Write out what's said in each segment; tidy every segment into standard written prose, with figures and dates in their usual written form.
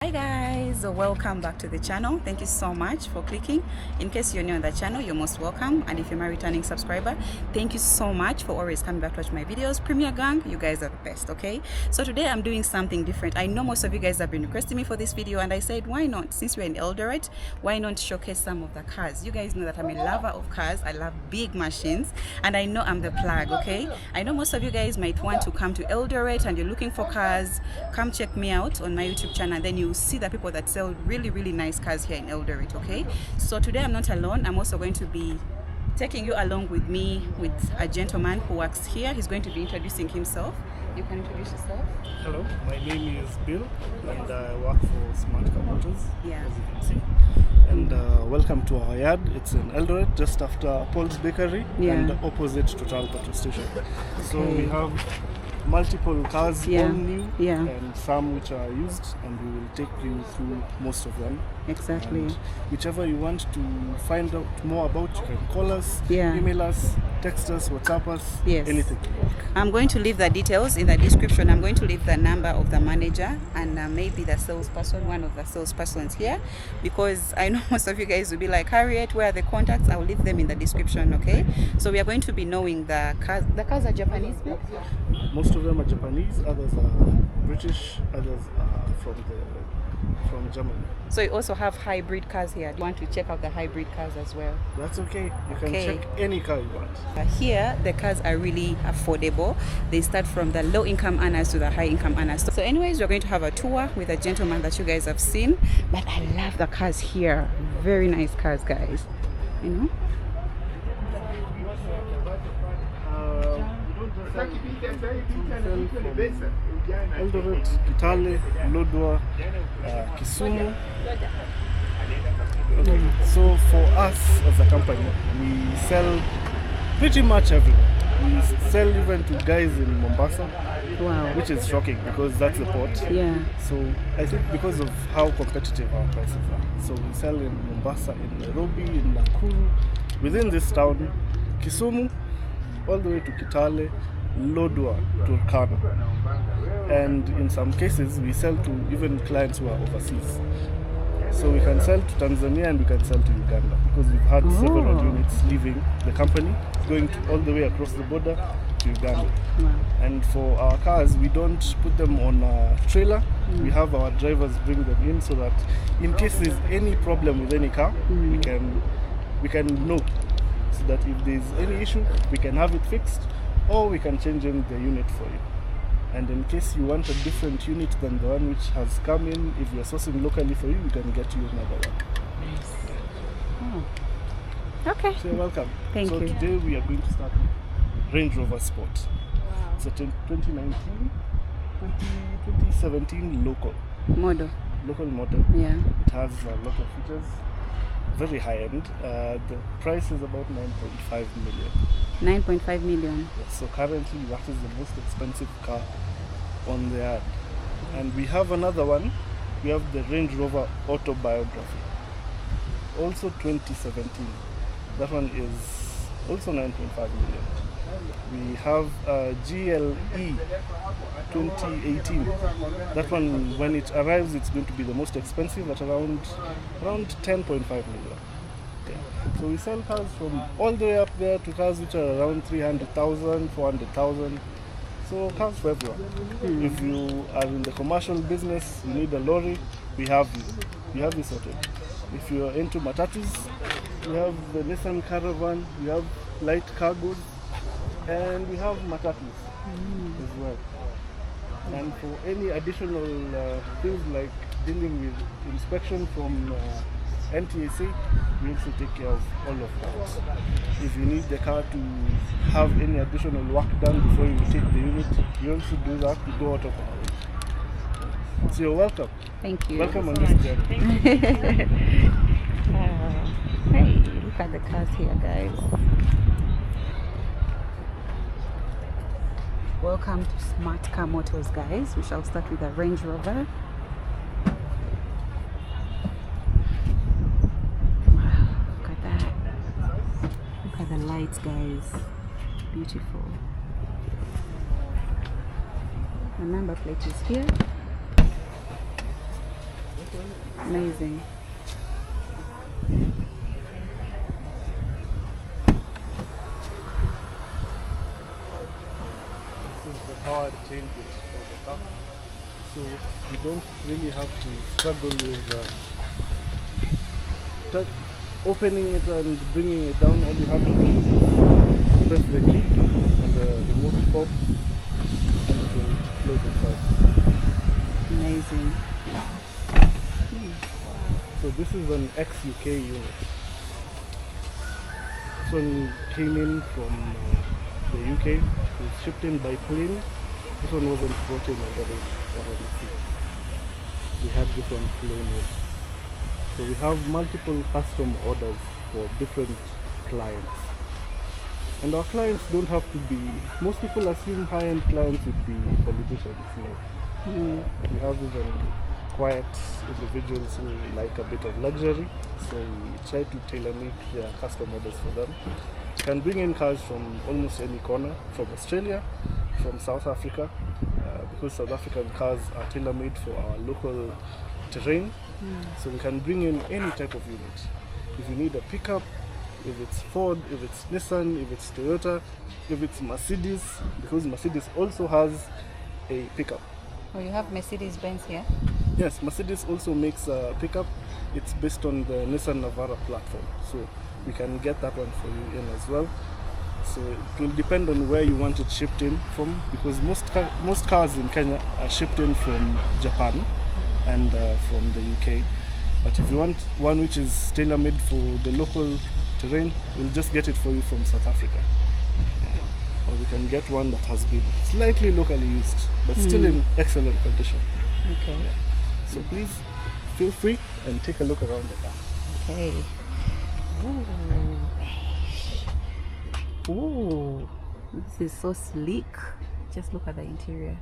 Hi guys, welcome back to the channel. Thank you so much for clicking. In case you're new on the channel, you're most welcome, and if you're my returning subscriber, thank you so much for always coming back to watch my videos. Premier Gang, you guys are the best. Okay, so today I'm doing something different. I know most of you guys have been requesting me for this video, and I said why not, since we're in Eldoret, why not showcase some of the cars. You guys know that I'm a lover of cars. I love big machines, and I know I'm the plug. Okay, I know most of you guys might want to come to Eldoret and you're looking for cars. Come check me out on my YouTube channel, and then you see the people that sell really nice cars here in Eldoret. Okay, so today I'm not alone. I'm also going to be taking you along with me with a gentleman who works here. He's going to be introducing himself. You can introduce yourself. Hello, my name is Bill and I work for Smart Car Motors, Yeah. as you can see. And welcome to our yard. It's in Eldoret, just after Paul's Bakery, Yeah. and opposite Total Petrol Station. So Okay. we have multiple cars, Yeah. all new, Yeah. and some which are used, and we will take you through most of them. Exactly. And whichever you want to find out more about, you can call us, Yeah. email us, text us, WhatsApp us, Yes. anything. I'm going to leave the details in the description. I'm going to leave the number of the manager and maybe the salesperson, one of the salespersons here, because I know most of you guys will be like, Harriet, where are the contacts? I'll leave them in the description. Okay, so we are going to be knowing the cars. The cars are Japanese built? Most of them are Japanese, others are British, others are from Germany. So you also have hybrid cars here. Do you want to check out the hybrid cars as well? That's okay. You can Okay. check any car you want. Here, the cars are really affordable. They start from the low-income earners to the high-income earners. So anyways, we're going to have a tour with a gentleman that you guys have seen. But I love the cars here. Very nice cars, guys. You know? Eldoret, Kitale, Lodwar, Kisumu. Okay. So for us as a company, we sell pretty much everywhere. We sell even to guys in Mombasa, Wow. which is shocking because that's the port. Yeah. So I think because of how competitive our prices are. So we sell in Mombasa, in Nairobi, in Nakuru, within this town, Kisumu, all the way to Kitale, Lodwar, Turkana. And in some cases, we sell to even clients who are overseas. So we can sell to Tanzania and we can sell to Uganda because we've had several units leaving the company, going all the way across the border to Uganda. Wow. And for our cars, we don't put them on a trailer. We have our drivers bring them in so that in case there's any problem with any car, we can know, so that if there's any issue, we can have it fixed, or we can change in the unit for you. And in case you want a different unit than the one which has come in, if you're sourcing locally for you, we can get you another one. Oh. Okay. So you're welcome. Thank you. So today we are going to start with Range Rover Sport. It's a 2017 local model. Yeah. It has a lot of features, very high end. The price is about 9.5 million. 9.5 million. Yes, so currently that is the most expensive car on the yard. And we have another one. We have the Range Rover Autobiography, also 2017. That one is also 9.5 million. We have GLE 2018. That one, when it arrives, it's going to be the most expensive at around 10.5 million. Okay. So we sell cars from all the way up there to cars which are around 300,000, 400,000. So cars for everyone. If you are in the commercial business, you need a lorry, we have you. We have you sorted. If you are into matatus, we have the Nissan Caravan, we have light cargos, and we have matatus as well. And for any additional things like dealing with inspection from NTSA, we also take care of all of that. If you need the car to have any additional work done before you take the unit, you also do that to go out of our way. So you're welcome. Thank you. Welcome on this journey. Hey, look at the cars here, guys. Welcome to Smart Car Motors, guys. We shall start with a Range Rover. Wow, look at that. Look at the lights, guys. Beautiful. The number plate is here. Amazing. This is the power changes for the car. So you don't really have to struggle with opening it and bringing it down. All you have to do is press the key and the remote fob and it will close itself. Amazing. So this is an ex-UK unit. This one came in from the UK. It was shipped in by plane. This one wasn't brought in already. We had this one flown in. So we have multiple custom orders for different clients. And our clients don't have to be, most people assume high-end clients would be politicians. No. We have even quiet individuals who like a bit of luxury. So we try to tailor-make their custom orders for them. You can bring in cars from almost any corner, from Australia, from South Africa, because South African cars are tailor-made for our local terrain. So we can bring in any type of unit. If you need a pickup, if it's Ford, if it's Nissan, if it's Toyota, if it's Mercedes, because Mercedes also has a pickup. Oh, you have Mercedes-Benz here? Yes, Mercedes also makes a pickup. It's based on the Nissan Navara platform. So we can get that one for you in as well. So it will depend on where you want it shipped in from, because most cars in Kenya are shipped in from Japan and from the UK. But if you want one which is tailor-made for the local terrain, we'll just get it for you from South Africa. Or we can get one that has been slightly locally used, but still in excellent condition. Okay. So please feel free and take a look around the car. Okay. Ooh. Ooh. This is so sleek. Just look at the interior.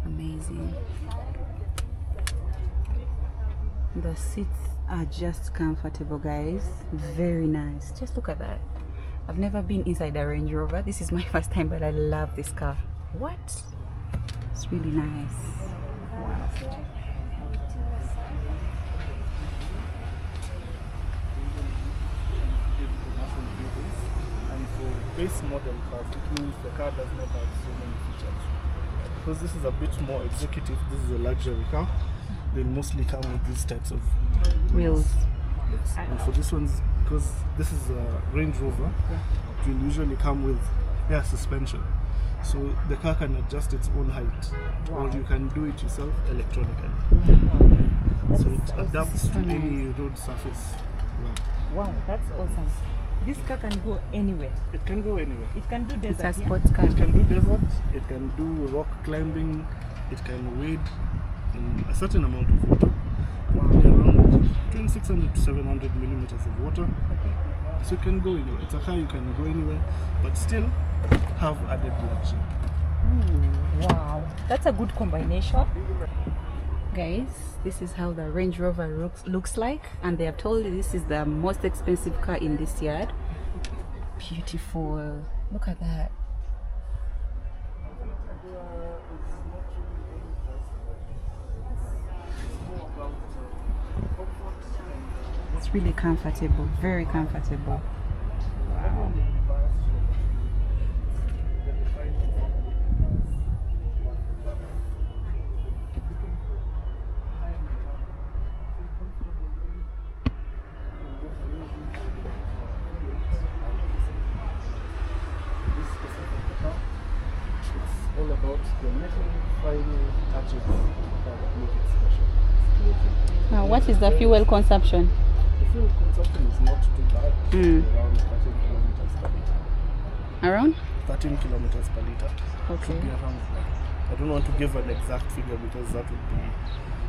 Amazing. The seats are just comfortable, guys. Very nice. Just look at that. I've never been inside a Range Rover. This is my first time, but I love this car. What? It's really nice. Wow. And for base model cars, it means the car does not have so many features. Because this is a bit more executive, this is a luxury car, they'll mostly come with these types of Wheels. Yes. And for this one's, because this is a Range Rover, it will usually come with air suspension. So the car can adjust its own height, or you can do it yourself electronically. So it adapts to any road surface. Wow, that's awesome. This car can go anywhere. It can go anywhere. It can do It's desert. a sports car. It can do desert, it can do rock climbing, it can wade in a certain amount of water. Around between 600 to 700 millimeters of water. So it can go anywhere. It's a car you can go anywhere, but still have added luxury. Wow, that's a good combination. Guys, this is how the Range Rover looks like, and they have told you this is the most expensive car in this yard. Beautiful. Look at that. It's really comfortable, very comfortable. Wow. All about the little final touches that make it special. Now, what is the fuel consumption? The fuel consumption is not too bad, around 13 kilometers per liter. Around? 13 kilometers per liter. Okay. Should be around that. I don't want to give an exact figure because that would be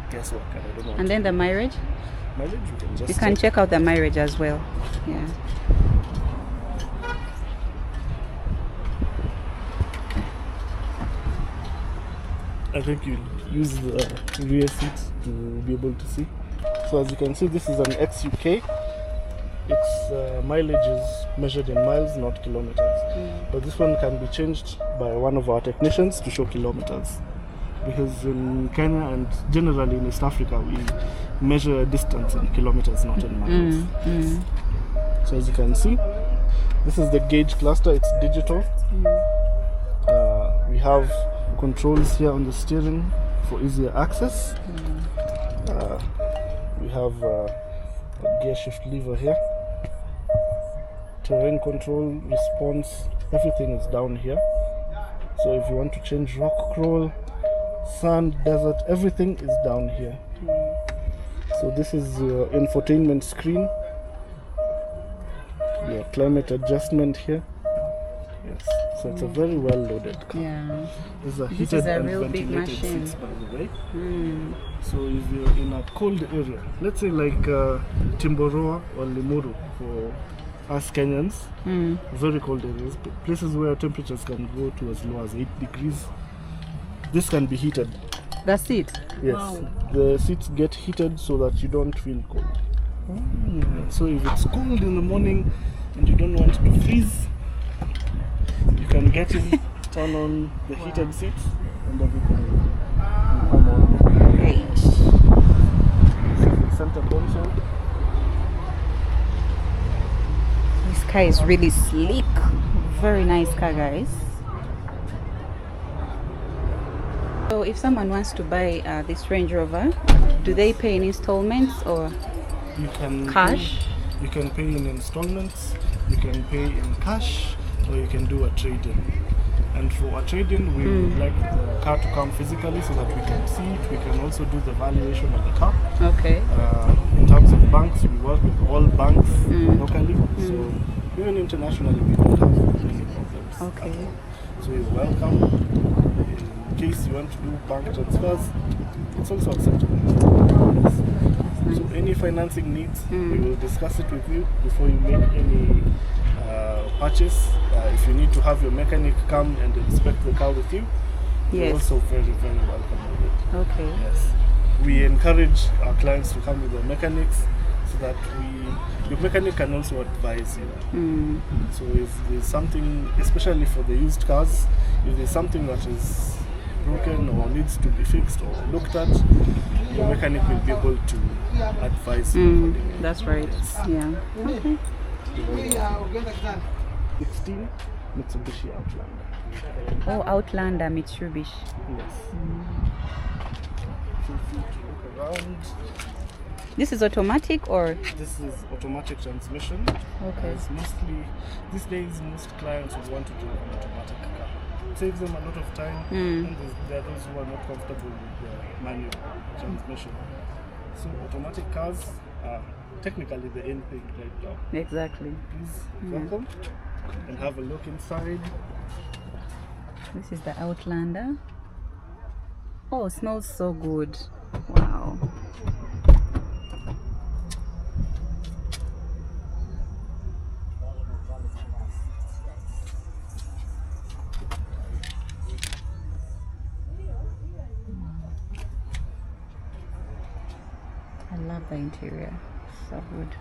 guesswork, and I don't want And then the mileage? mileage you can just You can check out the mileage as well. Yeah. I think you'll use the rear seat to be able to see. So as you can see, this is an XUK. Its mileage is measured in miles, not kilometers. But this one can be changed by one of our technicians to show kilometers. because in Kenya and generally in East Africa we measure distance in kilometers, not in miles. So as you can see, this is the gauge cluster. It's digital. We have controls here on the steering for easier access. We have a gear shift lever here, terrain control, response, everything is down here. So if you want to change rock crawl, sand, desert, everything is down here. So this is your infotainment screen, your climate adjustment here. Yes, so it's a very well loaded car. Yeah. This is a This heated is a and real big ventilated machine. seats, by the way. So if you're in a cold area, let's say like Timboroa or Limuru for us Kenyans, very cold areas, places where temperatures can go to as low as 8 degrees, this can be heated. That's it. Yes, the seats get heated so that you don't feel cold. So if it's cold in the morning and you don't want to freeze, you can get in, turn on the heated seats, and everything will come on. Great. This is the center console. This car is really sleek. Very nice car, guys. So if someone wants to buy this Range Rover, do they pay in installments or You can cash? You can pay in installments, you can pay in cash, or you can do a trade-in. And for a trade-in, we would like the car to come physically so that we can see it. We can also do the valuation of the car. Okay. In terms of banks, we work with all banks locally, so even internationally we don't have any problems. Okay. So you're welcome. In case you want to do bank transfers, it's also acceptable. Yes. So any financing needs, we will discuss it with you before you make any purchase. If you need to have your mechanic come and inspect the car with you, you're also very, very welcome with it. Okay. Yes. We encourage our clients to come with their mechanics so that your mechanic can also advise you. So if there's something, especially for the used cars, if there's something that is broken or needs to be fixed or looked at, your mechanic will be able to advise you accordingly. That's right. Yes. Yeah. Okay. 16 Mitsubishi Outlander. Oh, Outlander Mitsubishi. Yes. Feel free to look around. This is automatic or? This is automatic transmission. Okay. It's mostly, these days, most clients will want to drive an automatic car. It saves them a lot of time, and there are those who are not comfortable with the manual transmission. So automatic cars are technically the end thing right now. Exactly. Please welcome and have a look inside. This is the Outlander. Oh, it smells so good. Wow. I love the interior. So good.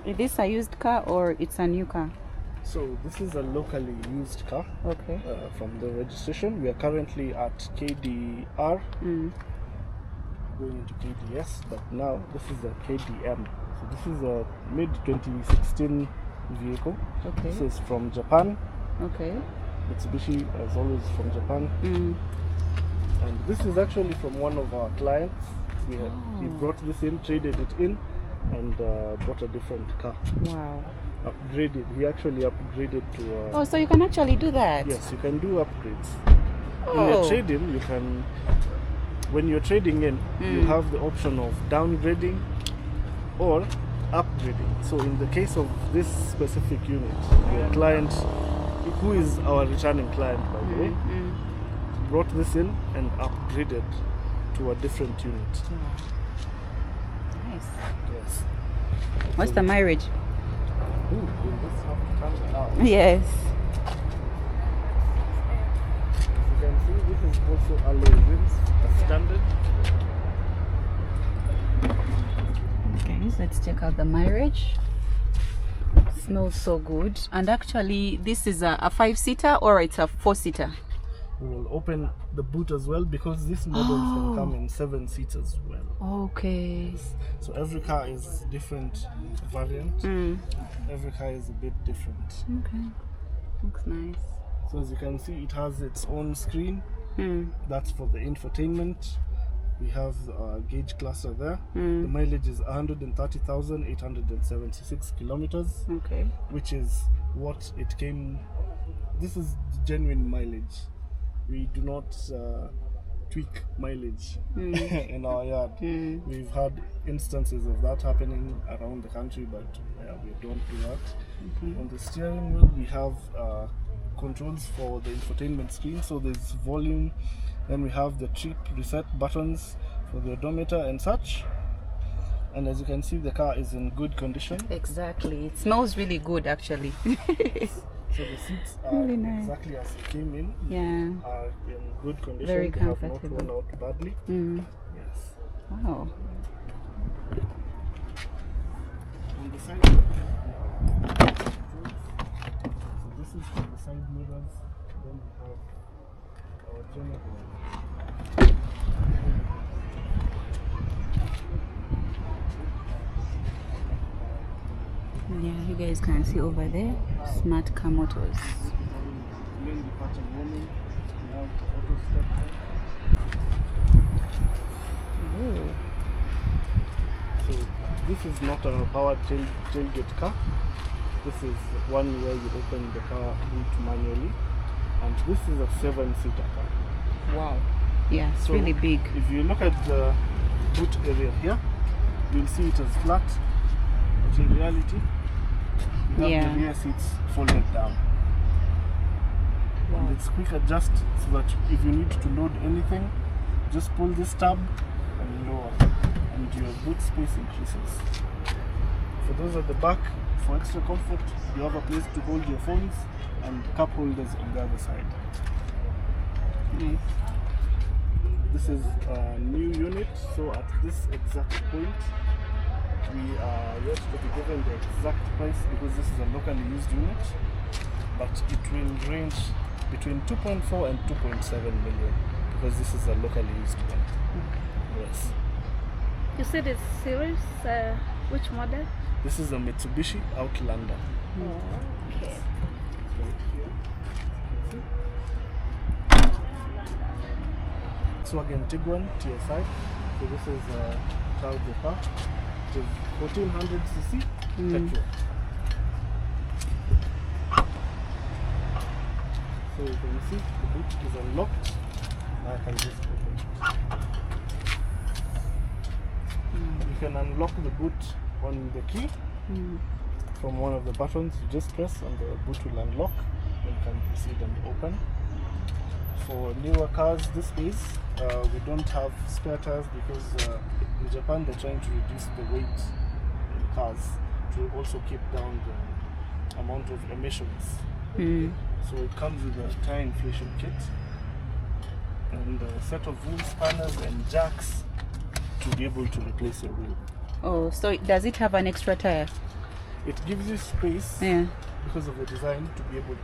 Is this a used car or it's a new car? So this is a locally used car. Okay. From the registration. We are currently at KDR, going into KDS, but now this is a KDM. So this is a mid-2016 vehicle. Okay. This is from Japan. Okay. Mitsubishi is always from Japan. And this is actually from one of our clients. He brought this in, traded it in, and bought a different car. Wow. Upgraded. He actually upgraded to. Oh, so you can actually do that? Yes, you can do upgrades. Oh. In your trading, you can. When you're trading in, you have the option of downgrading or upgrading. So in the case of this specific unit, your client, who is our returning client by the way, brought this in and upgraded to a different unit. Nice. Yes. What's the mileage? Ooh, will this have to come out? Yes. You can see this is also alloy rims, a standard. Okay, so let's check out the mileage. Smells so good. And actually, this is a 5-seater or it's a 4-seater? We will open the boot as well because this model can come in 7 seats as well. Okay. So every car is different variant. Every car is a bit different. Okay. Looks nice. So as you can see, it has its own screen. That's for the infotainment. We have a gauge cluster there. The mileage is 130,876 kilometers. Okay. Which is what it came. This is the genuine mileage. We do not tweak mileage in our yard. We've had instances of that happening around the country, but we don't do that. On the steering wheel, we have controls for the infotainment screen. So there's volume, then we have the trip reset buttons for the odometer and such. And as you can see, the car is in good condition. Exactly. It smells really good, actually. So the seats are really nice. Exactly as they came in. Yeah. Are in good condition. Very they comfortable. have not worn out badly. Yes. Wow. On the side, so this is for the side mirrors. Then we have our general. Yeah, you guys can see over there, Smart Car Motors. Main departure warning. We have auto step. So this is not a powered tailgate car. This is one where you open the car boot manually, and this is a 7-seater car. Wow. Yeah, it's So really big. If you look at the boot area here, you'll see it is flat, but in reality, you have the rear seats folded down. And it's quick adjust, so that if you need to load anything, just pull this tab and lower, and your boot space increases. For those at the back, for extra comfort, you have a place to hold your phones and cup holders on the other side. Nice. This is a new unit, so at this exact point, we are yet to be given the exact price because this is a locally used unit, but it will range between 2.4 and 2.7 million because this is a locally used one. Yes. You said it's series, which model? This is a Mitsubishi Outlander. Okay. Volkswagen Tiguan TSI. So this is a turbo car. It is 1400cc petrol. So you can see the boot is unlocked. Now I can just open it. You can unlock the boot on the key from one of the buttons. You just press and the boot will unlock and you can proceed and open. For newer cars these days, we don't have spare tires because in Japan they're trying to reduce the weight in cars to also keep down the amount of emissions. So it comes with a tire inflation kit and a set of wheel spanners and jacks to be able to replace your wheel. Oh, so does it have an extra tire? It gives you space because of the design to be able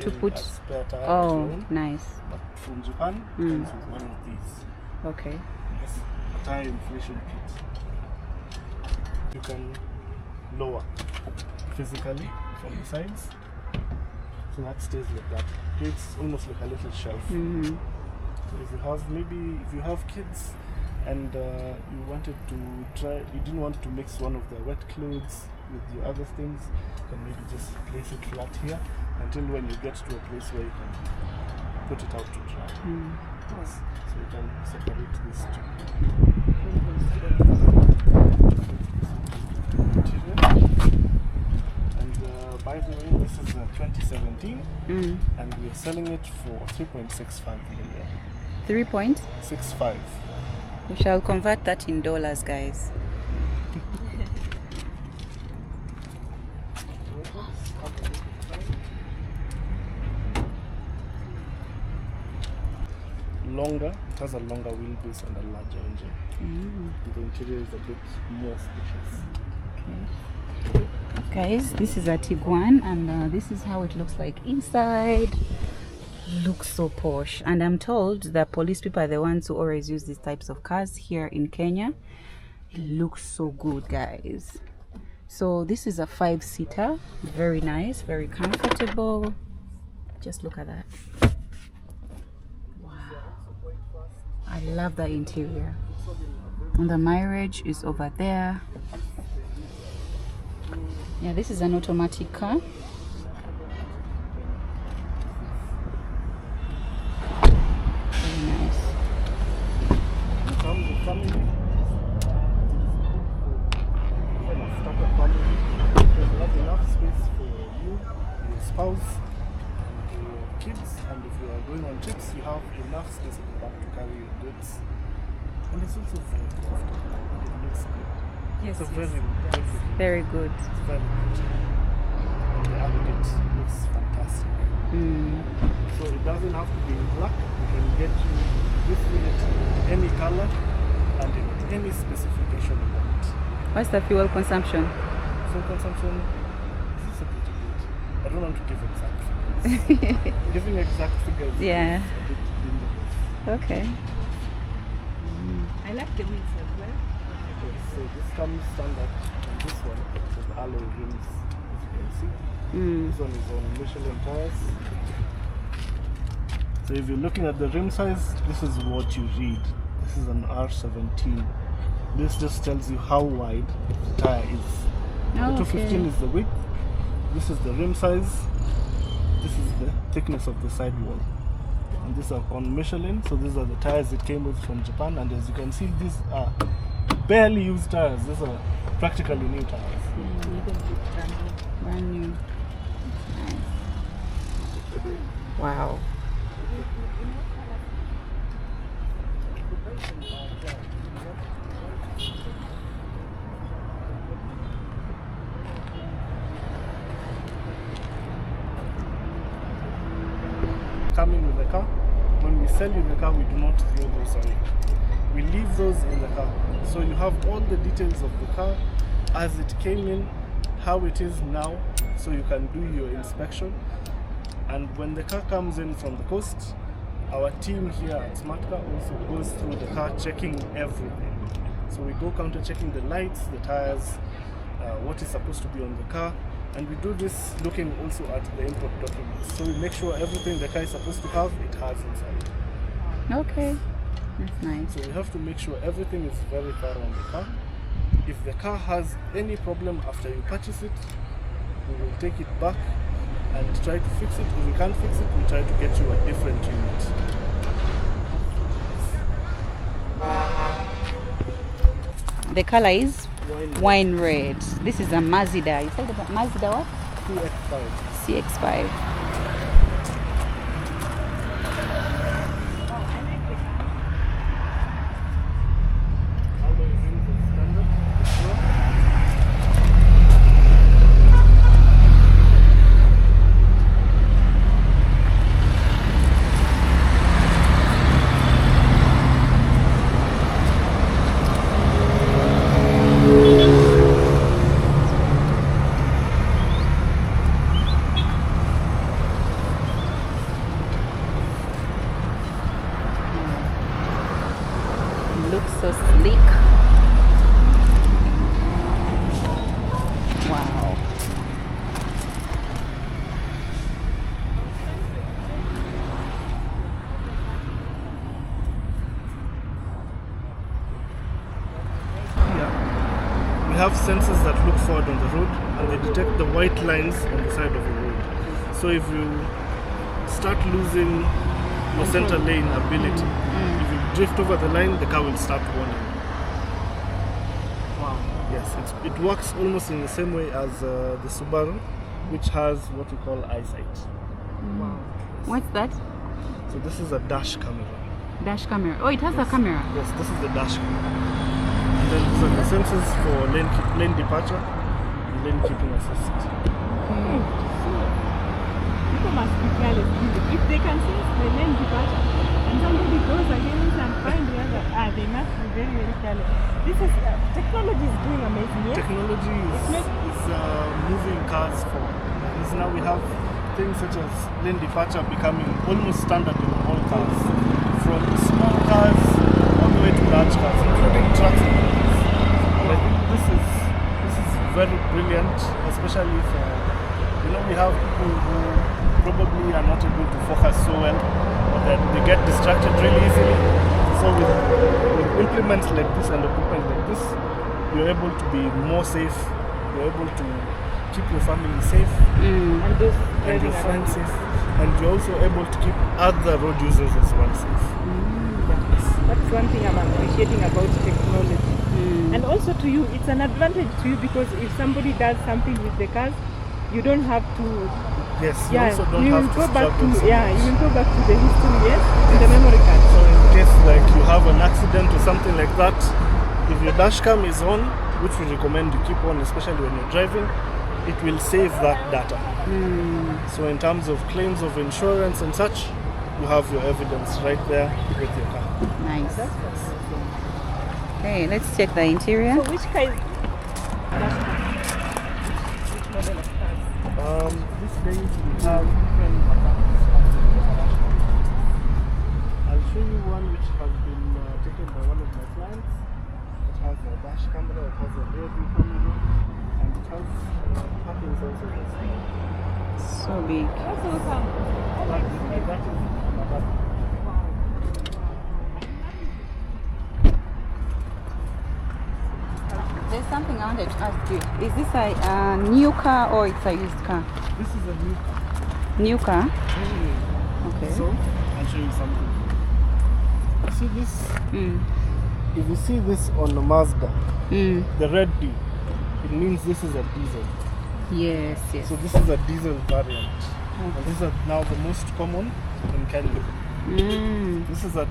to put a spare tire. Oh, nice. But from Japan, it comes with one of these. Okay. Yes, a tire inflation kit. You can lower physically from the sides, so that stays like that. It's almost like a little shelf. So if you have kids and you wanted to try, you didn't want to mix one of the wet clothes with the other things, you can maybe just place it flat here until when you get to a place where you can put it out to dry. Yes. So you can separate these two. And by the way, this is 2017 and we're selling it for 3.65 million. 3.65. We shall convert that in dollars, guys. Longer, it has a longer wheelbase and a larger engine. The interior is a bit more spacious. Okay. Guys, this is a Tiguan, and this is how it looks like inside. Looks so posh, and I'm told that police people are the ones who always use these types of cars here in Kenya. It looks so good, guys. So this is a 5-seater, very nice, very comfortable. Just look at that. Wow, I love the interior. And the mileage is over there. Yeah, this is an automatic car. Very nice. There's enough space for you, your spouse, and your kids, and if you are going on trips, you have enough space at the back to carry your goods. And it's also very comfortable. It looks good. Yes, it's yes. very Very good. good. It's very good. And the aggregate looks fantastic. So it doesn't have to be in black. You can get this unit in any color and in any specification you want. What's the fuel consumption? Fuel consumption, this is a pretty good. I don't want to give exact figures. Giving exact figures Yeah. is a bit dangerous. Okay. I like the wheels as well. Okay, so this comes standard on this one with the alloy rims, as you can see. This one is on Michelin tires. So if you're looking at the rim size, this is what you read. This is an R17. This just tells you how wide the tire is. Oh, The 215 okay. is the width. This is the rim size. This is the thickness of the sidewall. And these are on Michelin, so these are the tires it came with from Japan. And as you can see, these are barely used tires. These are practically new tires. Brand new. Nice. Wow. Coming with the car, when we sell you the car, we do not throw those away. We leave those in the car. So you have all the details of the car as it came in, how it is now, so you can do your inspection. And when the car comes in from the coast, our team here at SmartCar also goes through the car checking everything. So we go counter checking the lights, the tires, what is supposed to be on the car. And we do this looking also at the import documents. So we make sure everything the car is supposed to have, it has inside. Okay. That's nice. So we have to make sure everything is very thorough on the car. If the car has any problem after you purchase it, we will take it back and try to fix it. If we can't fix it, we try to get you a different unit. The color is Wine wine red. This is a Mazda. You said about Mazda what? CX-5. CX-5. Alloy rims is standard. Looks so sleek. Wow. We have sensors that look forward on the road and they detect the white lines on the side of the road. So if you start losing your center lane ability, if you drift over the line, the car will start warning. Wow. Yes, it works almost in the same way as the Subaru, which has what we call eyesight. Wow. What's that? So this is a dash camera. Dash camera. Oh, it has a camera. Yes, this is the dash camera. And then these are the sensors for lane departure and lane keeping assist. People must be careless. If they can sense the lane departure and somebody goes against and find the other, they must be very careless. This is technology is doing amazing. Yes? Technology is moving cars forward. Because now we have things such as lane departure becoming almost standard in all cars, from small cars all the way to large cars, including trucks and cars. And I think this is very brilliant, especially for, we have people who probably are not able to focus so well, or that they get distracted really easily. So with implements like this and equipment like this, you're able to be more safe, you're able to keep your family safe And those and your driving friends around. safe, and you're also able to keep other road users as well safe. That's one thing I'm appreciating about technology. And also to you, it's an advantage to you because if somebody does something with the cars, you don't have to. Yes, you also don't you have will to go back struggle to so you much. will go back to the history, yes, to the memory card. So in case like you have an accident or something like that, if your dash cam is on, which we recommend you keep on, especially when you're driving, it will save that data. So in terms of claims of insurance and such, you have your evidence right there with your car. Nice. Okay, let's check the interior. So which kind? Which model of cars? These days we have different. I'll show you one which has been taken by one of my clients. It has a dash camera, it has a rear view camera, and it has parking sensors. So big. That's awesome. That is another. There's something I wanted to ask you. Is this a new car or it's a used car? This is a new car. New car? Okay. So I'll show you something. See this? If you see this on the Mazda, the red D, it means this is a diesel. Yes, yes. So this is a diesel variant. And these are now the most common in Kenya. This is a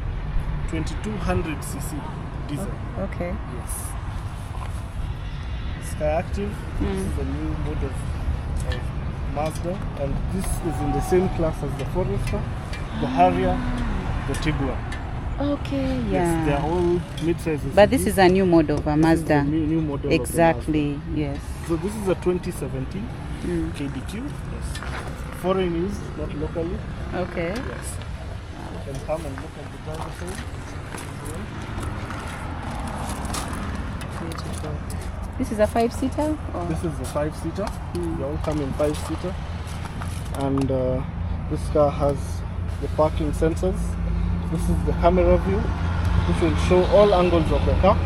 2200cc diesel. Okay. Yes. Sky Active. This is a new model of Mazda, and this is in the same class as the Forester, the Harriet, the Tiguan. Okay, yeah. Yes, they are all mid-sizes. But this is a new model of a Mazda. New model of the Exactly, yes. Mazda. So this is a 2017 KDQ. Yes. Foreign use, not locally. Okay. Yes. You can come and look at the driver's side. Beautiful. This is a 5-seater? Or? This is a 5-seater. They all come in 5-seater. And this car has the parking sensors. This is the camera view, which will show all angles of the car.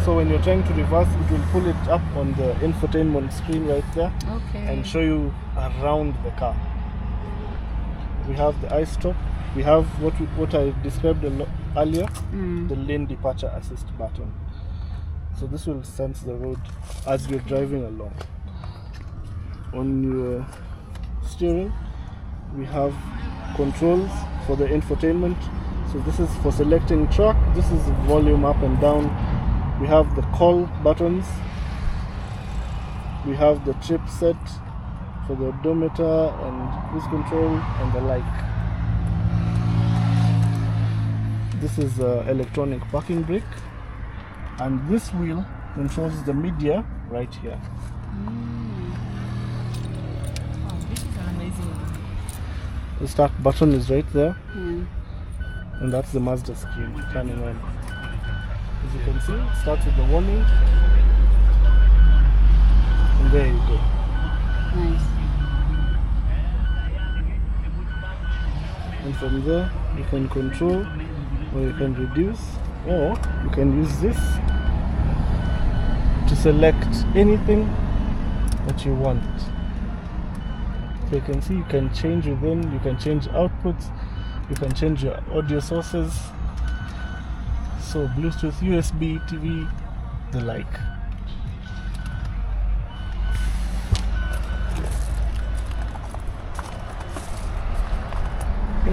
So when you're trying to reverse, it will pull it up on the infotainment screen right there and show you around the car. We have the iStop. We have what I described earlier, the lane departure assist button. So this will sense the road as you're driving along. On your steering, we have controls for the infotainment. So this is for selecting track. This is volume up and down. We have the call buttons. We have the trip set for the odometer and cruise control and the like. This is electronic parking brake, and this wheel controls the media right here. Oh, this is an amazing one. The start button is right there, and that's the Mazda screen turning on. As you can see, it starts with the warning, and there you go. Nice. And from there, you can control, or you can reduce, or you can use this to select anything that you want. So you can see you can change within, you can change outputs, you can change your audio sources, so Bluetooth, USB, TV, the like.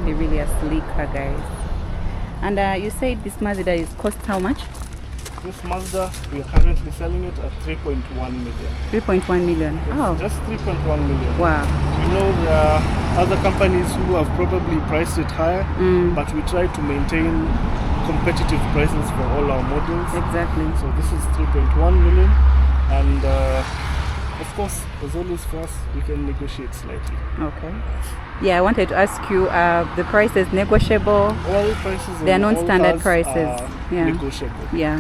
Really a sleek car, guys. And you said this Mazda is cost how much? This Mazda, we are currently selling it at 3.1 million. 3.1 million. Oh, Just 3.1 million. wow. We know there are other companies who have probably priced it higher, but we try to maintain competitive prices for all our models. Exactly. So this is 3.1 million, and of course, as always for us, we can negotiate slightly. Okay. Yeah, I wanted to ask you, the price is negotiable. All prices They are on all non-standard cars prices. are Yeah. negotiable. Yeah.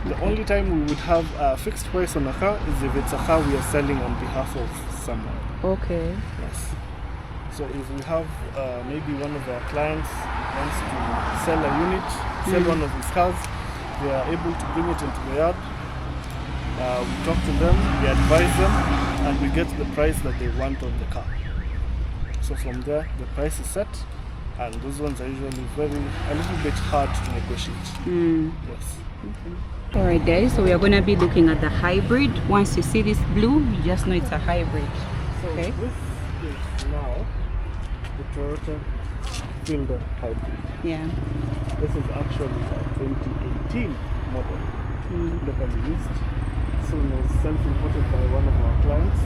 The only time we would have a fixed price on a car is if it's a car we are selling on behalf of someone. Okay. Yes. So if we have maybe one of our clients wants to sell a unit, sell one of his cars, they are able to bring it into the yard. We talk to them, we advise them, and we get the price that they want on the car. So from there, the price is set, and those ones are usually a little bit hard to negotiate. Yes. Okay. Alright guys, so we are going to be looking at the hybrid. Once you see this blue, you just know it's a hybrid. So Okay. this is now the Toyota Fielder Hybrid. Yeah. This is actually a 2018 model, locally used. So it was self-imported by one of our clients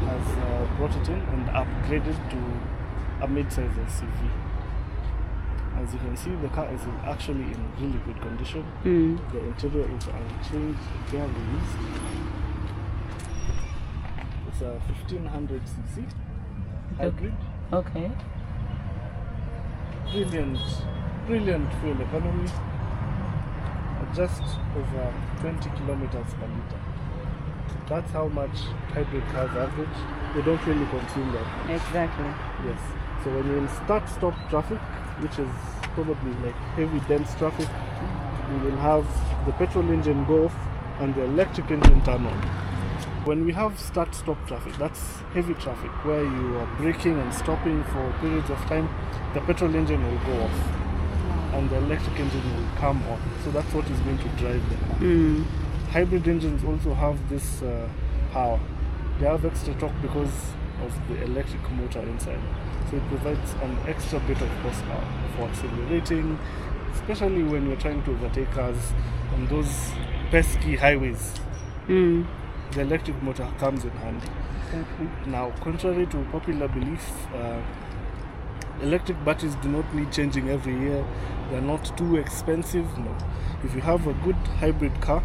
that has brought it in and upgraded to a mid-size SUV. As you can see, the car is actually in really good condition. The interior is unchanged, barely used. It's a 1500cc hybrid. Okay. Brilliant fuel economy. Just over 20 kilometers per liter. That's how much hybrid cars average. They don't really consume that. Exactly. Yes. So when you're in start-stop traffic, which is probably like heavy dense traffic, you will have the petrol engine go off and the electric engine turn on. When we have start-stop traffic, that's heavy traffic where you are braking and stopping for periods of time, the petrol engine will go off and the electric engine will come on. So that's what is going to drive the car. Hybrid engines also have this power. They have extra torque because of the electric motor inside. So it provides an extra bit of horsepower for accelerating, especially when you're trying to overtake cars on those pesky highways. The electric motor comes in handy. Okay. Now, contrary to popular belief, electric batteries do not need changing every year. They're not too expensive. No. If you have a good hybrid car,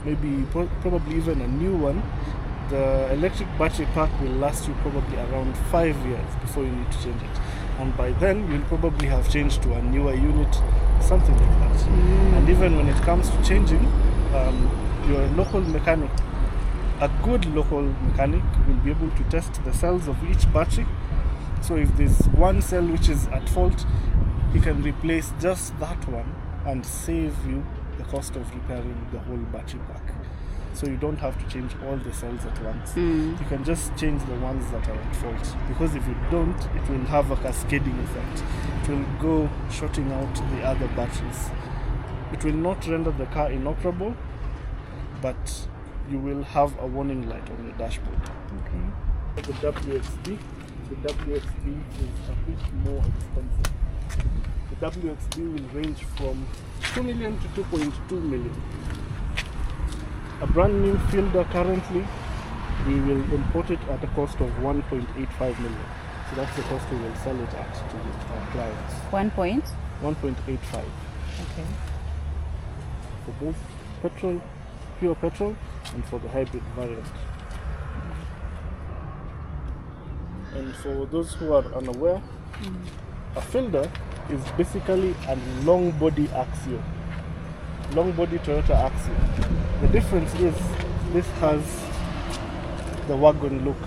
maybe probably even a new one, the electric battery pack will last you probably around 5 years before you need to change it. And by then, you'll probably have changed to a newer unit, something like that. And even when it comes to changing, your local mechanic, a good local mechanic, will be able to test the cells of each battery. So if there's one cell which is at fault, he can replace just that one and save you the cost of repairing the whole battery pack. So you don't have to change all the cells at once. You can just change the ones that are at fault, because if you don't, it will have a cascading effect. It will go shorting out the other batteries. It will not render the car inoperable, but you will have a warning light on your dashboard. Okay. The WXB is a bit more expensive. The WXB will range from 2 million to 2.2 million. A brand new Fielder currently, we will import it at a cost of 1.85 million. So that's the cost we will sell it at to our clients. 1.85. Okay. For both petrol, pure petrol, and for the hybrid variant. And for those who are unaware, a Fielder is basically a long body Axio. Long body Toyota Axio. The difference is this has the wagon look.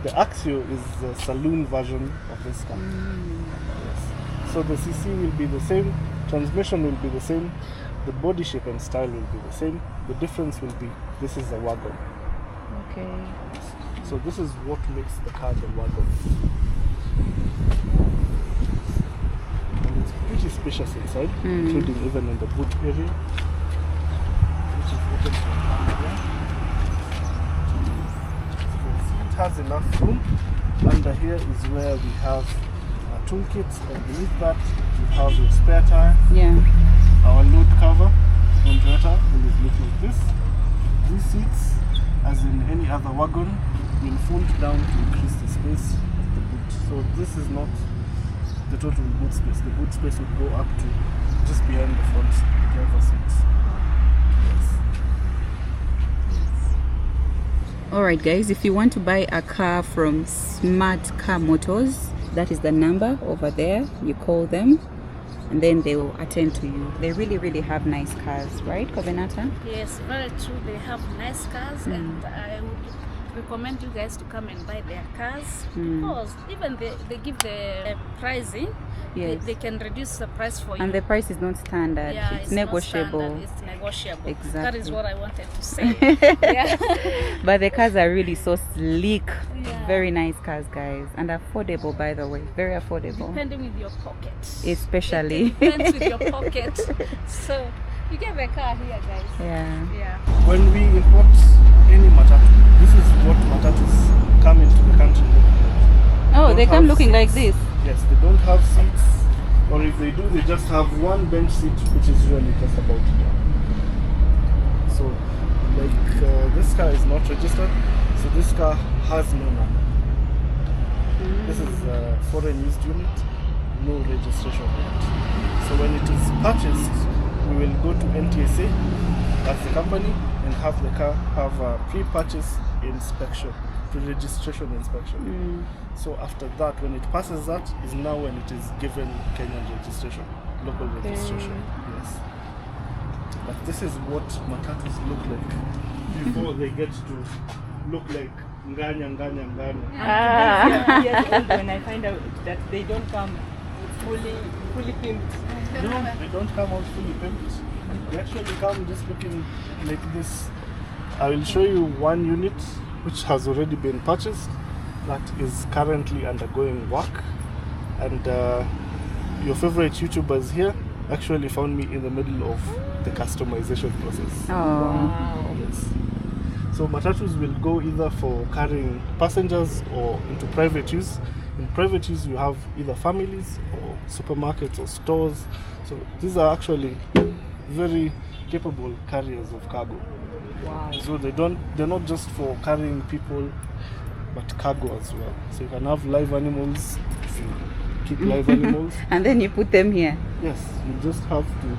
The Axio is the saloon version of this car. Yes. So the CC will be the same, transmission will be the same, the body shape and style will be the same. The difference will be this is a wagon. Okay. So this is what makes the car the wagon. And it's pretty spacious inside, including even in the boot area, which is open from here. So you see it has enough room. Under here is where we have our toolkits, and beneath that we have your spare tire. Yeah. Our load cover on Toyota will look like this. These seats, as in any other wagon, will fold down to increase the space of the boot. So this is not the total boot space. The boot space would go up to just behind the front driver's seats. Yes. Alright guys, if you want to buy a car from Smart Car Motors, that is the number over there. You call them and then they will attend to you. They really have nice cars, right, Covenata? Yes, very true. They have nice cars, and I would recommend you guys to come and buy their cars because even they give the pricing. Yes. They can reduce the price for you. And the price is not standard. Yeah, it's negotiable. Not standard, it's negotiable. Exactly. That is what I wanted to say. Yeah. But the cars are really so sleek. Yeah. Very nice cars, guys, and affordable, by the way. Very affordable. Depending with your pocket. Especially. It depends with your pocket. So you get the car here, guys. Yeah. Yeah. When we import any matatu, this is what matatus come into the country looking like. Oh, Don't they come have looking like seats. this. Yes, they don't have seats, or if they do, they just have one bench seat, which is usually just about there. So, like this car is not registered, so this car has no number. This is a foreign used unit, no registration yet. So when it is purchased, we will go to NTSA as the company and have the car have a pre-purchase inspection, pre-registration inspection. So after that, when it passes that, is now when it is given Kenyan registration, local registration. Yes. But this is what matatus look like before they get to look like nganya. Years old when I find out that they don't come fully pimped. No, they don't come out fully pimped. They actually come just looking like this. I will show you one unit which has already been purchased that is currently undergoing work, and your favorite YouTubers here actually found me in the middle of the customization process. Oh. Yes. So matatus will go either for carrying passengers or into private use. In private use, you have either families or supermarkets or stores. So these are actually very capable carriers of cargo. Wow. So they're not just for carrying people, but cargo as well. So you can have live animals if you keep live animals. And then you put them here. Yes, you just have to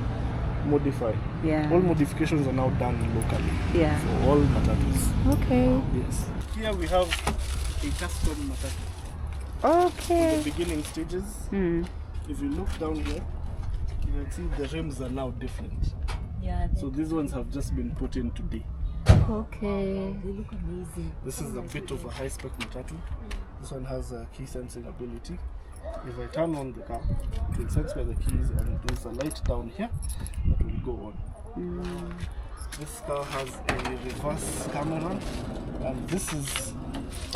modify. Yeah. All modifications are now done locally. Yeah. So all matatus. Okay. Yes. Here we have a custom matatu. Okay. In the beginning stages. If you look down here, you can see the rims are now different. Yeah. So these ones have just been put in today. Okay. They look amazing. This is a bit of a high-spec matatu. This one has a key sensing ability. If I turn on the car, it will sense where the keys, and there's a light down here that will go on. This car has a reverse camera, and this is,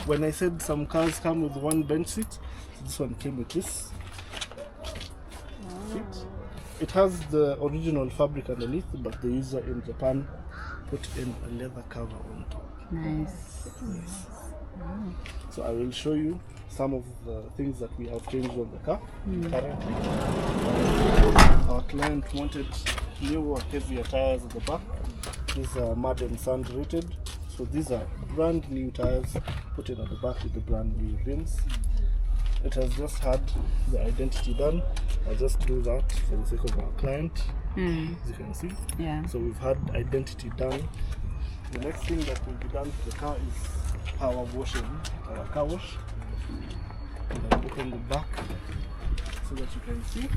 when I said some cars come with one bench seat, this one came with this seat. It has the original fabric underneath, but the user in Japan put in a leather cover on top. Nice. Yes. So I will show you some of the things that we have changed on the car currently. Our client wanted newer, heavier tires at the back. These are mud and sand rated. So these are brand new tires put in at the back with the brand new rims. It has just had the identity done. I'll just do that for the sake of our client, as you can see. Yeah. So we've had identity done. The next thing that will be done to the car is power washing, car wash. And I'll open the back so that you can see.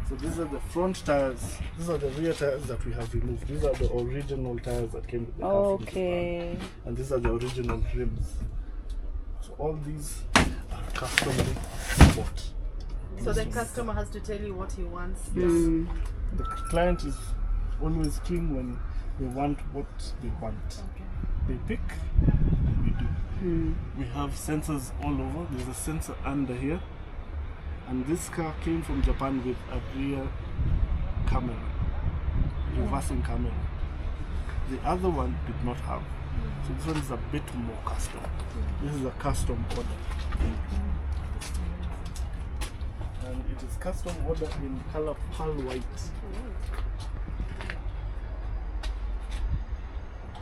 So these are the front tires. These are the rear tires that we have removed. These are the original tires that came with the car from Japan. And these are the original rims. So all these are customly bought. So the customer has to tell you what he wants. Yes. The client is always keen when they want what they want. They pick, we do. We have sensors all over. There's a sensor under here. And this car came from Japan with a rear camera, reversing camera. The other one did not have. So this one is a bit more custom. This is a custom order. And it is custom order in color pearl white.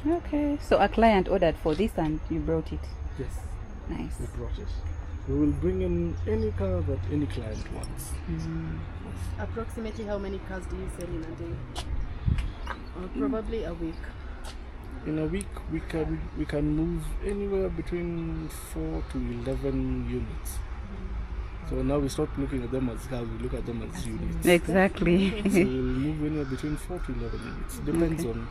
Okay. So a client ordered for this and you brought it. Yes. Nice. We brought it. We will bring in any car that any client wants. Approximately how many cars do you sell in a day? Or probably a week? In a week, we can move anywhere between 4 to 11 units. So now we stop looking at them as cars, we look at them as units. Exactly. So we'll move anywhere between 4 to 11 units. Depends on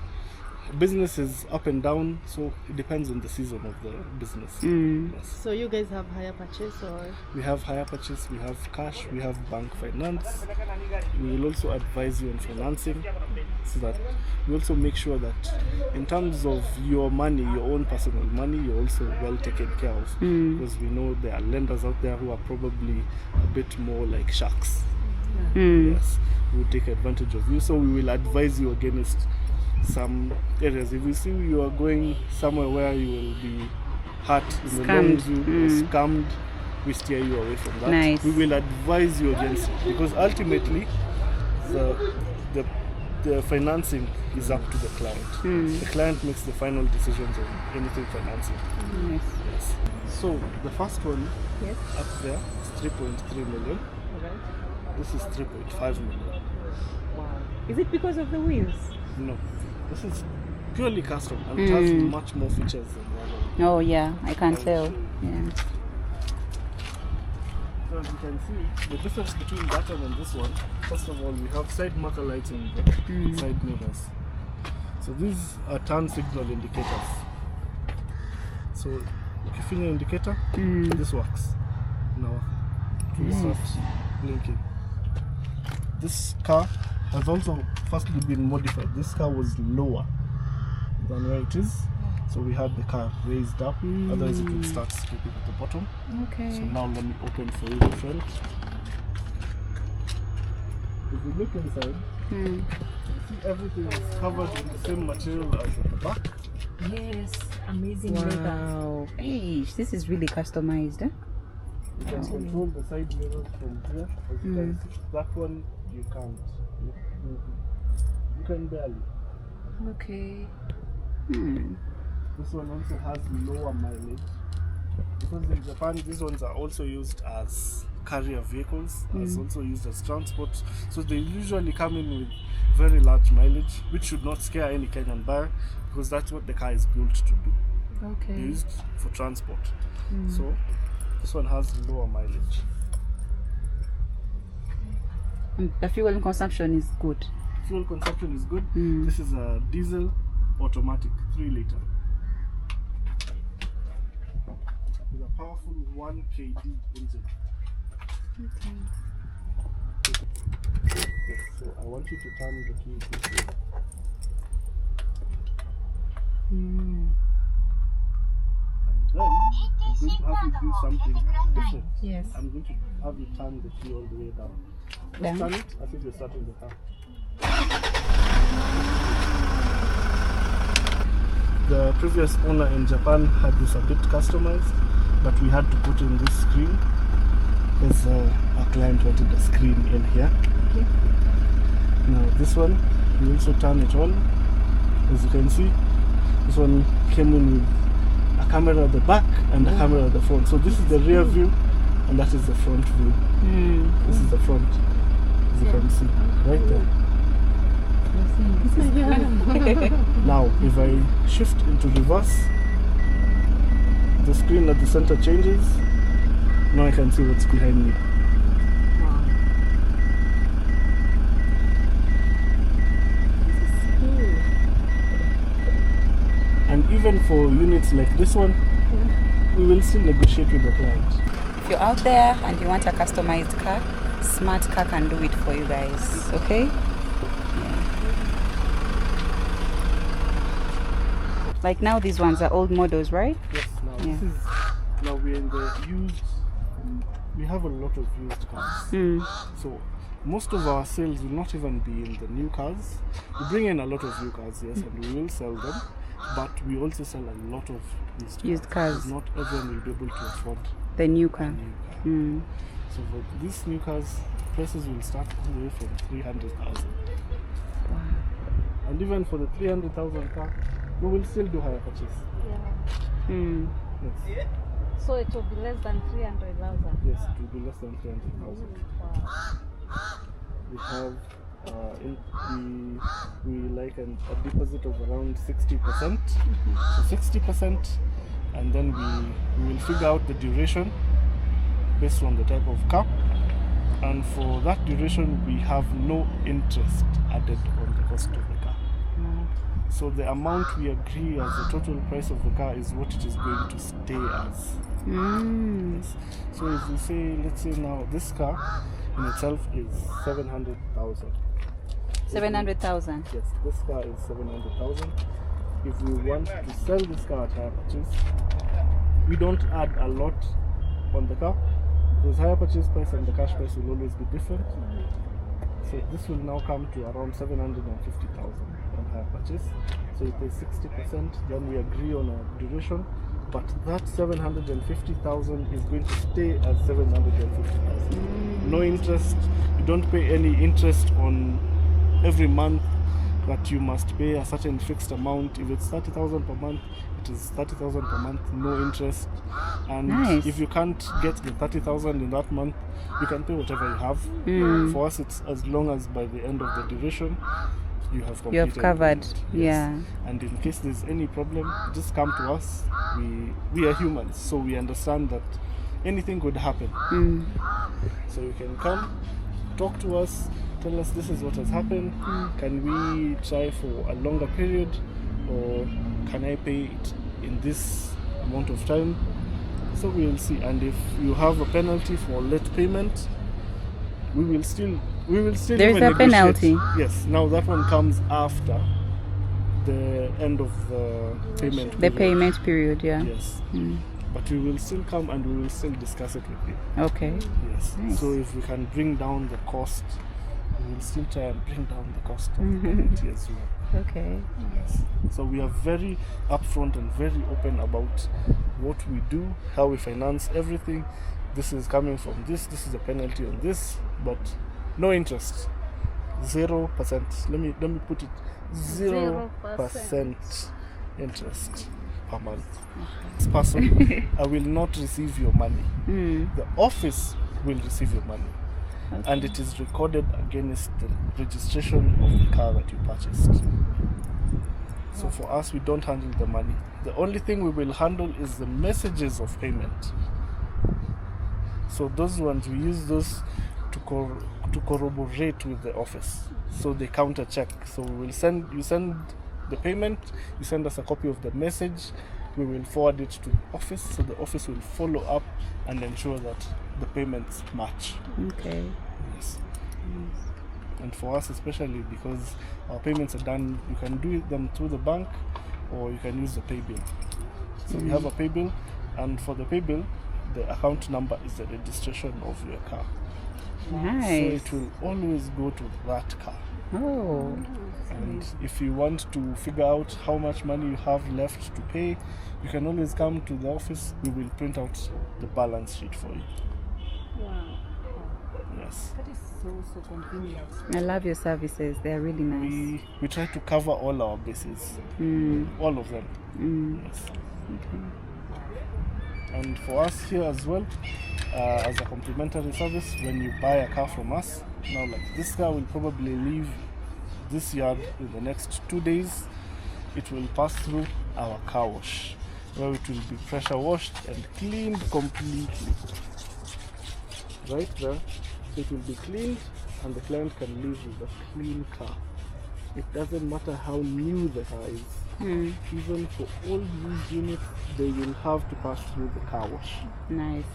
business is up and down, so it depends on the season of the business. Yes. So you guys have hire purchase or? We have hire purchase, we have cash, we have bank finance. We will also advise you on financing, so that we also make sure that in terms of your money, your own personal money, you're also well taken care of. Because we know there are lenders out there who are probably a bit more like sharks. Yes, who will take advantage of you. So we will advise you against some areas. If we see you are going somewhere where you will be hurt in the long view or scammed, we steer you away from that. Nice. We will advise you against it, because ultimately the financing is up to the client. The client makes the final decisions on anything financing. Yes. So the first one up there is 3.3 million. This is 3.5 million. Is it because of the wheels? No, this is purely custom and it has much more features than the other one. Oh yeah, I can tell. Yeah. So as you can see, the difference between that one and this one, first of all, we have side marker lights and side mirrors. So these are turn signal indicators. So if you feel the indicator, this works. Now it will start blinking. This car has also firstly been modified. This car was lower than where it is, so we had the car raised up, otherwise it would start skipping at the bottom. Okay. So now let me open for you the front. If you look inside, you see everything is covered in the same material as at the back. Yes, amazing leather. Wow. Hey, this is really customized. Eh? You can control the side mirrors from here. As you can see, that one you can't. You can barely. Okay. This one also has lower mileage, because in Japan these ones are also used as carrier vehicles, as also used as transport. So they usually come in with very large mileage, which should not scare any Kenyan buyer, because that's what the car is built to do. Okay. They're used for transport. So this one has lower mileage. The fuel consumption is good. Fuel consumption is good. This is a diesel automatic 3 liter. With a powerful 1 kd engine. Yes, so I want you to turn the key this way. And then I'm going to have you do something different. Yes. I'm going to have you turn the key all the way down. Just Down? turn it as if you're starting the car. The previous owner in Japan had this a bit customized, but we had to put in this screen because our client wanted a screen in here. Okay. Now this one, we also turn it on. As you can see, this one came in with a camera at the back and a camera at the front. So this is the rear view and that is the front view. This is the front, as you can see, right there. Now, if I shift into reverse, the screen at the center changes. Now I can see what's behind me. And even for units like this one, we will still negotiate with the client. If you're out there and you want a customized car, Smart Car can do it for you guys. Okay? Like now these ones are old models, right? Yes, now we're in the used, we have a lot of used cars. So most of our sales will not even be in the new cars. We bring in a lot of new cars, yes, and we will sell them, but we also sell a lot of used cars. Not everyone will be able to afford the new car. So for these new cars, prices will start all the way from 300,000. Wow. And even for the 300,000 car, we will still do higher purchase. Yes. So it will be less than 300,000. Yes, it will be less than 300,000. Wow. We have we like a deposit of around 60%. So 60%, and then we will figure out the duration based on the type of car. And for that duration, we have no interest added on the cost of the car. So the amount we agree as the total price of the car is what it is going to stay as. Yes. So if we say, let's say now this car in itself is 700,000. 700,000. Yes, this car is 700,000. If we want to sell this car at higher purchase, we don't add a lot on the car, because higher purchase price and the cash price will always be different. So this will now come to around 750,000 on higher purchase. So it is 60%, then we agree on a duration, but that 750,000 is going to stay as 750,000. No interest, you don't pay any interest on every month, but you must pay a certain fixed amount. If it's 30,000 per month, it is 30,000 per month, no interest. And Nice. if you can't get the 30,000 in that month, you can pay whatever you have. For us, it's as long as by the end of the duration you have completed. You have covered, it. yeah. And in case there's any problem, just come to us. We are humans, so we understand that anything could happen. So you can come, talk to us, tell us this is what has happened. Can we try for a longer period, or can I pay it in this amount of time? So we will see. And if you have a penalty for late payment, we will still There is even a negotiate. penalty. Yes. Now that one comes after the end of the payment. The period. payment period, yeah. Yes. But we will still come and we will still discuss it with you. Okay. Yes. Nice. So if we can bring down the cost, we will still try and bring down the cost of the penalty as well. Okay. Yes. So we are very upfront and very open about what we do, how we finance everything. This is coming from this is a penalty on this, but no interest. 0%. Let me put it 0% interest per month. This person, I will not receive your money. The office will receive your money. And it is recorded against the registration of the car that you purchased. So for us, we don't handle the money. The only thing we will handle is the messages of payment. So those ones, we use those to corroborate with the office. So they counter check. So we will send the payment, you send us a copy of the message, we will forward it to the office, so the office will follow up and ensure that the payments match. Okay. Yes. And for us especially, because our payments are done, you can do them through the bank or you can use the pay bill. So we have a pay bill, and for the pay bill, the account number is the registration of your car. Nice. So it will always go to that car. Oh. And if you want to figure out how much money you have left to pay, you can always come to the office. We will print out the balance sheet for you. Wow. Yes. That is so convenient. I love your services. They're really nice. We try to cover all our bases. All of them. Yes. And for us here as well, as a complimentary service, when you buy a car from us, now like this car will probably leave this yard in the next 2 days. It will pass through our car wash, where it will be pressure washed and cleaned completely. Right there, it will be cleaned and the client can leave with a clean car. It doesn't matter how new the car is. Even for all these units, they will have to pass through the car wash. Nice.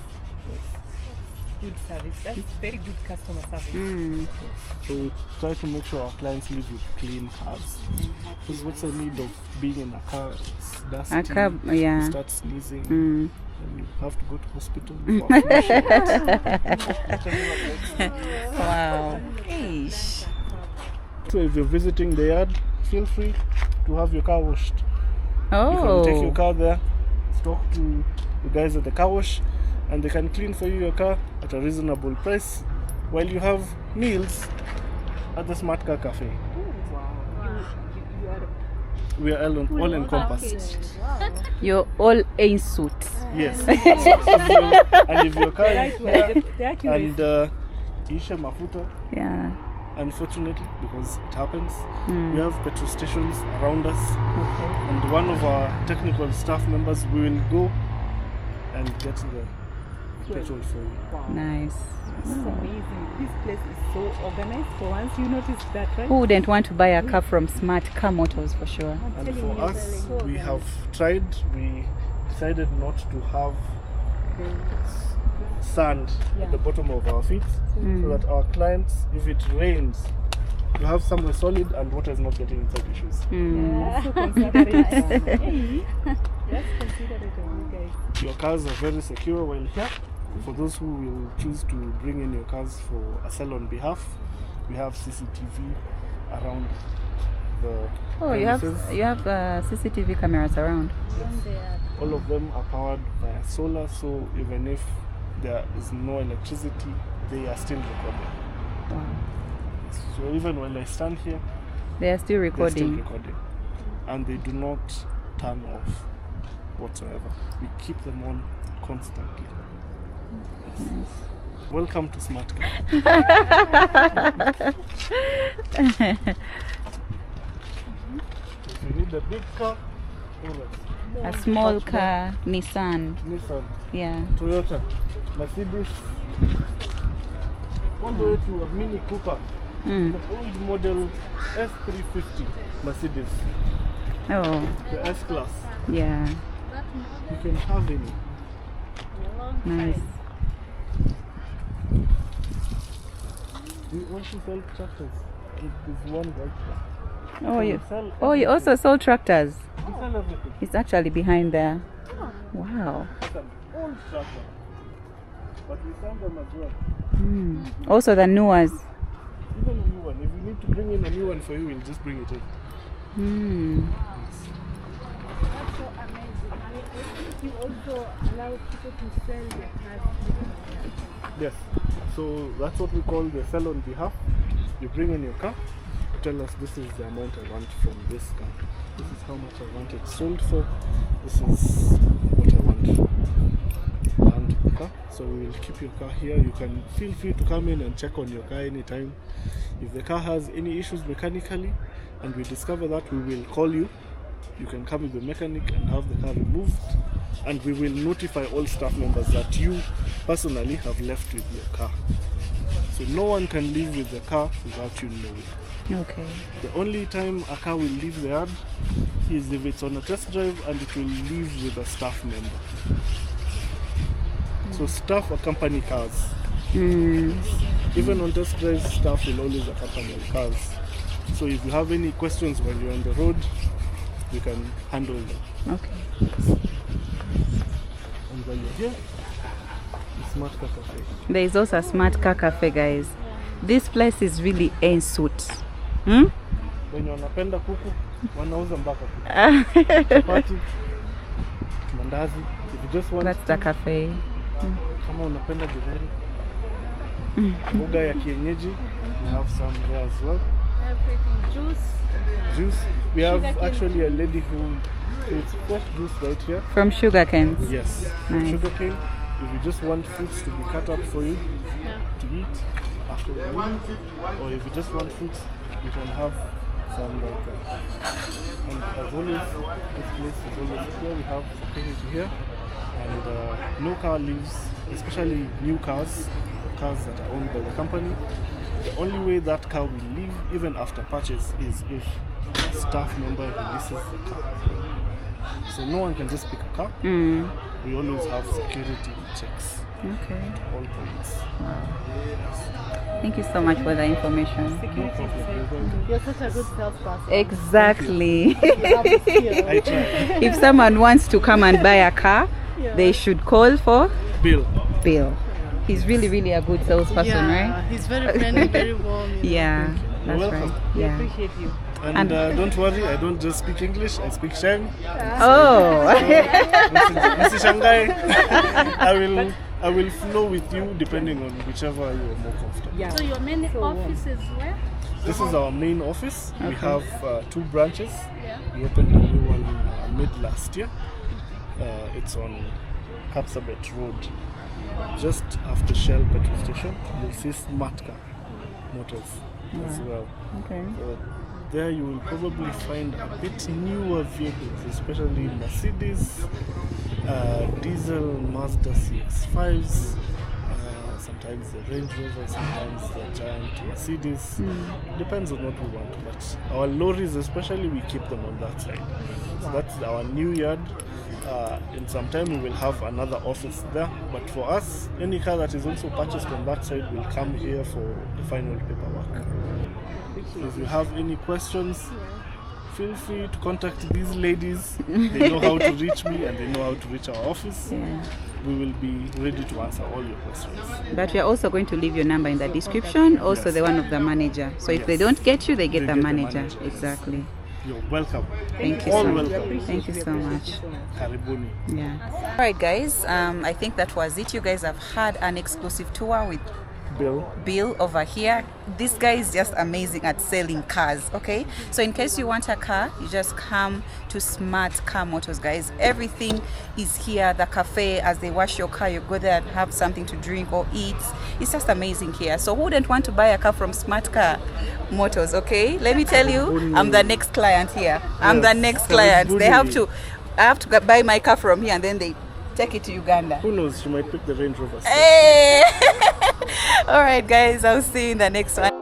Good service. That's very good customer service. So we try to make sure our clients live with clean cars. Because what's the need of being in a car? It's dusty, A car, yeah. you start sneezing, and you have to go to hospital for a flush. Wow. Eesh. So if you're visiting the yard, feel free to have your car washed. Oh. You can take your car there, talk to the guys at the car wash, and they can clean for you your car at a reasonable price while you have meals at the Smart Car Cafe. We are all encompassed. You're all in suit. Yes. And if your car is here and ishe mafuta Yeah. unfortunately, because it happens. We have petrol stations around us, Okay. and one of our technical staff members will go and get the petrol for you. Wow. Nice. This is amazing. This place is so organized. For once, you noticed that, right? Who wouldn't want to buy a car from Smart Car Motors for sure? I'm And telling for you, us, so we organized. have tried, we decided not to have sand at the bottom of our feet, so that our clients, if it rains, you have somewhere solid and water is not getting inside your shoes. Yeah, so considerate. Hey, that's considerate of you guys. Your cars are very secure while here. For those who will choose to bring in your cars for a sell on behalf, we have CCTV around the Oh, you have CCTV cameras around. All of them are powered by solar, so even if there is no electricity, they are still recording. Wow. So even when I stand here, They are still they're recording. still recording, and they do not turn off whatsoever. We keep them on constantly. Welcome to Smart Car. If you need a big car, alright. A small car, Nissan. Nissan, Yeah. Toyota, Mercedes, all the way to a Mini Cooper, Mm. the old model S350 Mercedes, Oh, the S-Class. yeah. You can have any. Nice. We also sell tractors. There's one right there. Oh, We you. sell Oh, you also sold tractors. We sell everything. It's actually behind there. Wow. It's an old tractor, but we sell them as well. Mm. Also the new ones. Even a new one. If we need to bring in a new one for you, we'll just bring it in. Mm. That's so amazing. And you also allow people to sell their cars. Yes. So that's what we call the sell on behalf. You bring in your car, you tell us this is the amount I want from this car. This is how much I want it sold for. This is what I want and the car. So we will keep your car here. You can feel free to come in and check on your car anytime. If the car has any issues mechanically and we discover that, we will call you. You can come with the mechanic and have the car removed, and we will notify all staff members that you personally have left with your car. So no one can leave with the car without you knowing. Okay. The only time a car will leave the yard is if it's on a test drive and it will leave with a staff member. So staff accompany cars. Mm. Even on test drives, staff will always accompany cars. So if you have any questions when you're on the road, we can handle them. Okay. And when you're here, the Smart Car Cafe. There is also a Smart Car Cafe, guys. This place is really en suit. Hmm? Wenye wanapenda kuku, wanauza mpaka kuku. Chapati, mandazi. If you just want That's the cafe. kama unapenda githeri, mboga ya kienyeji, we have some there as well. Everything, juice. Juice. We have actually a lady who creates fresh juice right here. From sugar canes. Yes. Nice. Sugarcane. If you just want fruits to be cut up for you to eat after the meal, or if you just want fruits, you can have some like that. And as always, this place is always clear. We have security here, and no car leaves, especially new cars, cars that are owned by the company. The only way that car will leave, even after purchase, is if a staff member releases the car. So no one can just pick a car. Mm. We always have security checks Okay. at all points. Thank you so much for the information. No problem. You're welcome. You're such a good salesperson. Exactly. You have the skill. I try. If someone wants to come and buy a car, Yeah. they should call for Bill. Bill. He's really, really a good salesperson, Yeah, right? he's very friendly, very warm. You know. Yeah, that's welcome. right. We Yeah. appreciate you. And don't worry, I don't just speak English, I speak Sheng. Oh. Mrs. Shanghai. I will flow with you depending on whichever you are more comfortable. Yeah. So your main office is where? This is our main office. We Okay. have 2 branches. Yeah. We opened a new one mid last year. It's on Kapsabet Road, just after Shell petrol station. You'll see Smart Car Motors. as well. Okay. So there you will probably find a bit newer vehicles, especially Mercedes, diesel Mazda CX-5s, sometimes the Range Rover, sometimes the giant Mercedes. Depends on what we want. But our lorries especially, we keep them on that side. So that's our new yard. In some time we will have another office there. But for us, any car that is also purchased on that side will come here for the final paperwork. So if you have any questions, feel free to contact these ladies. They know how to reach me and they know how to reach our office. Yeah. We will be ready to answer all your questions. But we are also going to leave your number in the description, also Yes. the one of the manager. So if they Yes. don't get you, they get They the get the manager. manager, yes. Exactly. You're welcome. Thank you All so welcome. much. Thank you so much. Karibuni. Yeah. All right, guys. I think that was it. You guys have had an exclusive tour with Bill over here. This guy is just amazing at selling cars. Okay, so in case you want a car, you just come to Smart Car Motors, guys. Everything is here. The cafe, as they wash your car, you go there and have something to drink or eat. It's just amazing here. So who wouldn't want to buy a car from Smart Car Motors? Okay, let me tell you, I'm the next client here. I'm the next client. They have to, I have to buy my car from here and then they take it to Uganda. Who knows, she might pick the Range Rover. Hey! All right, guys, I'll see you in the next one.